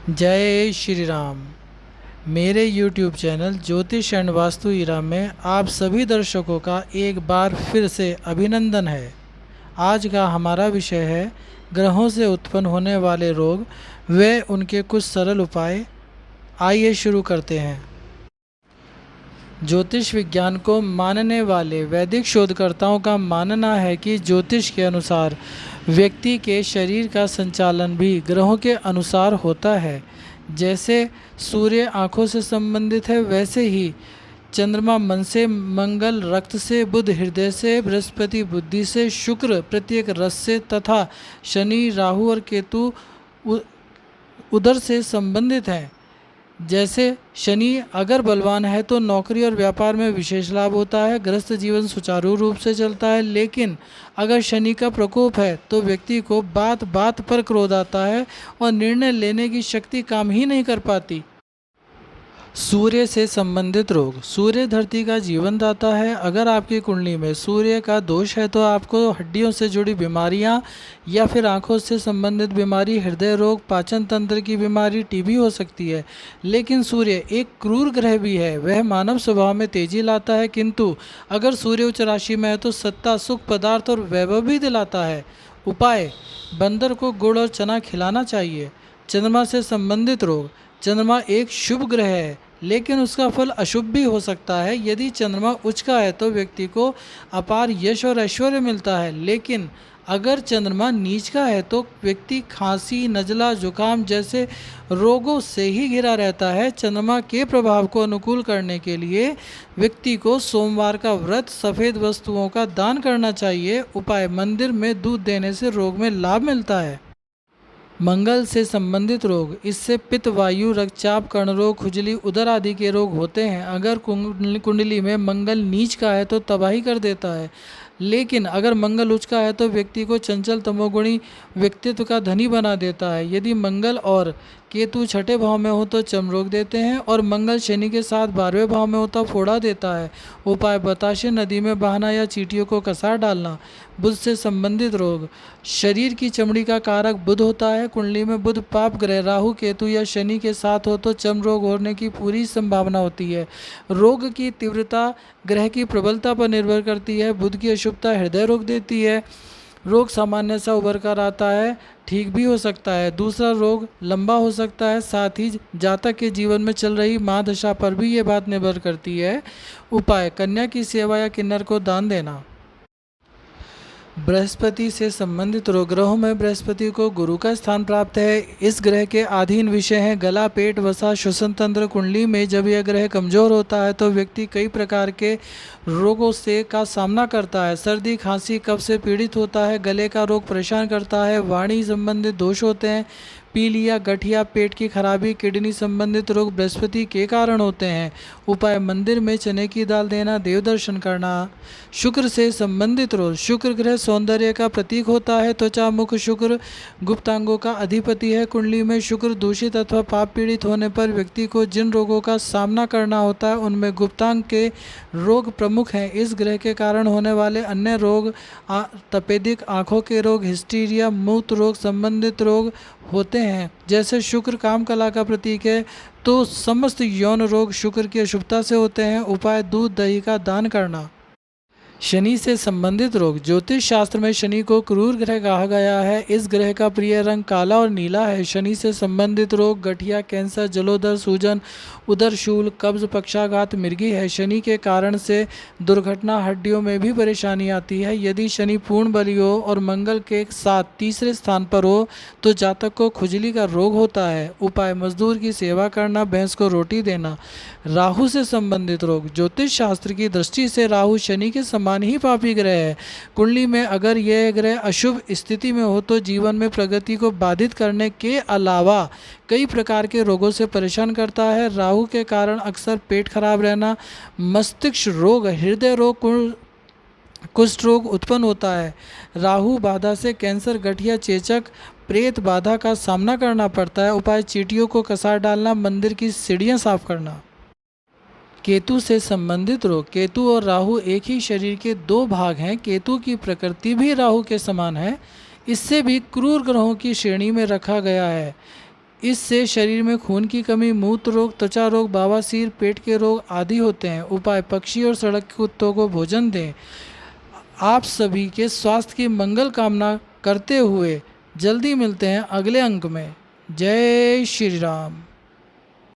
जय श्री राम। मेरे YouTube channel ज्योतिष एंड वास्तु हीरा में आप सभी दर्शकों का एक बार फिर से अभिनंदन है। आज का हमारा विषय है ग्रहों से उत्पन्न होने वाले रोग व उनके कुछ सरल उपाय। आइए शुरू करते हैं। ज्योतिष विज्ञान को मानने वाले वैदिक शोधकर्ताओं का मानना है कि ज्योतिष के अनुसार व्यक्ति के शरीर का संचालन भी ग्रहों के अनुसार होता है। जैसे सूर्य आँखों से संबंधित है, वैसे ही चंद्रमा मन से, मंगल रक्त से, बुध हृदय से, बृहस्पति बुद्धि से, शुक्र प्रत्येक रस से तथा शनि राहु और केतु उदर से संबंधित हैं। जैसे शनि अगर बलवान है तो नौकरी और व्यापार में विशेष लाभ होता है, गृहस्थ जीवन सुचारू रूप से चलता है। लेकिन अगर शनि का प्रकोप है तो व्यक्ति को बात बात पर क्रोध आता है और निर्णय लेने की शक्ति काम ही नहीं कर पाती। सूर्य से संबंधित रोग। सूर्य धरती का जीवन दाता है। अगर आपकी कुंडली में सूर्य का दोष है तो आपको हड्डियों से जुड़ी बीमारियां या फिर आंखों से संबंधित बीमारी, हृदय रोग, पाचन तंत्र की बीमारी, टीबी हो सकती है। लेकिन सूर्य एक क्रूर ग्रह भी है। वह मानव स्वभाव में तेजी लाता है, किंतु अगर सूर्य उच्च राशि में है तो सत्ता, सुख, पदार्थ और वैभव भी दिलाता है। उपाय: बंदर को गुड़ और चना खिलाना चाहिए। चंद्रमा से संबंधित रोग। चंद्रमा एक शुभ ग्रह है, लेकिन उसका फल अशुभ भी हो सकता है। यदि चंद्रमा उच्च का है तो व्यक्ति को अपार यश और ऐश्वर्य मिलता है, लेकिन अगर चंद्रमा नीच का है तो व्यक्ति खांसी, नज़ला, जुकाम जैसे रोगों से ही घिरा रहता है। चंद्रमा के प्रभाव को अनुकूल करने के लिए व्यक्ति को सोमवार का व्रत, सफ़ेद वस्तुओं का दान करना चाहिए। उपाय: मंदिर में दूध देने से रोग में लाभ मिलता है। मंगल से संबंधित रोग। इससे पित्त, वायु, रक्तचाप, कर्ण रोग, खुजली, उदर आदि के रोग होते हैं। अगर कुंडली में मंगल नीच का है तो तबाही कर देता है, लेकिन अगर मंगल उच्च का है तो व्यक्ति को चंचल, तमोगुणी व्यक्तित्व का धनी बना देता है। यदि मंगल और केतु छठे भाव में हो तो चर्म रोग देते हैं, और मंगल शनि के साथ 12वें भाव में होता फोड़ा देता है। उपाय: बताशे नदी में बहाना या चींटियों को कसार डालना। बुध से संबंधित रोग। शरीर की चमड़ी का कारक बुध होता है। कुंडली में बुध पाप ग्रह राहु, केतु या शनि के साथ हो तो चर्म रोग होने की पूरी संभावना होती है। रोग की तीव्रता ग्रह की प्रबलता पर निर्भर करती है। बुध की अशुभता हृदय रोग देती है। रोग सामान्य सा उभर कर आता है, ठीक भी हो सकता है। दूसरा रोग लंबा हो सकता है। साथ ही जातक के जीवन में चल रही महादशा पर भी ये बात निर्भर करती है। उपाय: कन्या की सेवा या किन्नर को दान देना। बृहस्पति से संबंधित रोग। ग्रहों में बृहस्पति को गुरु का स्थान प्राप्त है। इस ग्रह के अधीन विषय हैं गला, पेट, वसा, श्वसन तंत्र। कुंडली में जब यह ग्रह कमजोर होता है तो व्यक्ति कई प्रकार के रोगों से का सामना करता है। सर्दी, खांसी, कफ से पीड़ित होता है। गले का रोग परेशान करता है। वाणी संबंधित दोष होते हैं। पीलिया, गठिया, पेट की खराबी, किडनी संबंधित रोग बृहस्पति के कारण होते हैं। उपाय: मंदिर में चने की दाल देना, देव दर्शन करना। शुक्र से संबंधित रोग। शुक्र ग्रह सौंदर्य का प्रतीक होता है। त्वचा, मुख। शुक्र गुप्तांगों का अधिपति है। कुंडली में शुक्र दूषित अथवा पाप पीड़ित होने पर व्यक्ति को जिन रोगों का सामना करना होता है उनमें गुप्तांग के रोग प्रमुख हैं। इस ग्रह के कारण होने वाले अन्य रोग तपेदिक, आँखों के रोग, हिस्टीरिया, मूत्र रोग संबंधित रोग होते हैं। जैसे शुक्र काम कला का प्रतीक है तो समस्त यौन रोग शुक्र की अशुभता से होते हैं। उपाय: दूध, दही का दान करना। शनि से संबंधित रोग। ज्योतिष शास्त्र में शनि को क्रूर ग्रह कहा गया है। इस ग्रह का प्रिय रंग काला और नीला है। शनि से संबंधित रोग गठिया, कैंसर, जलोदर, सूजन, उदर शूल, कब्ज, पक्षाघात, मिर्गी है। शनि के कारण से दुर्घटना, हड्डियों में भी परेशानी आती है। यदि शनि पूर्ण बली हो और मंगल के साथ तीसरे स्थान पर हो तो जातक को खुजली का रोग होता है। उपाय: मजदूर की सेवा करना, भैंस को रोटी देना। राहु से संबंधित रोग। ज्योतिष शास्त्र की दृष्टि से राहु शनि के समान ही पापी ग्रह है। कुंडली में अगर यह ग्रह अशुभ स्थिति में हो तो जीवन में प्रगति को बाधित करने के अलावा कई प्रकार के रोगों से परेशान करता है। राहु के कारण अक्सर पेट खराब रहना, मस्तिष्क रोग, हृदय रोग, कुष्ठ रोग उत्पन्न होता है। राहु बाधा से कैंसर, गठिया, चेचक, प्रेत बाधा का सामना करना पड़ता है। उपाय: चींटियों को कसार डालना, मंदिर की सीढ़ियाँ साफ करना। केतु से संबंधित रोग। केतु और राहु एक ही शरीर के दो भाग हैं। केतु की प्रकृति भी राहु के समान है। इससे भी क्रूर ग्रहों की श्रेणी में रखा गया है। इससे शरीर में खून की कमी, मूत्र रोग, त्वचा रोग, बवासीर, पेट के रोग आदि होते हैं। उपाय: पक्षी और सड़क के कुत्तों को भोजन दें। आप सभी के स्वास्थ्य की मंगल कामना करते हुए जल्दी मिलते हैं अगले अंक में। जय श्री राम।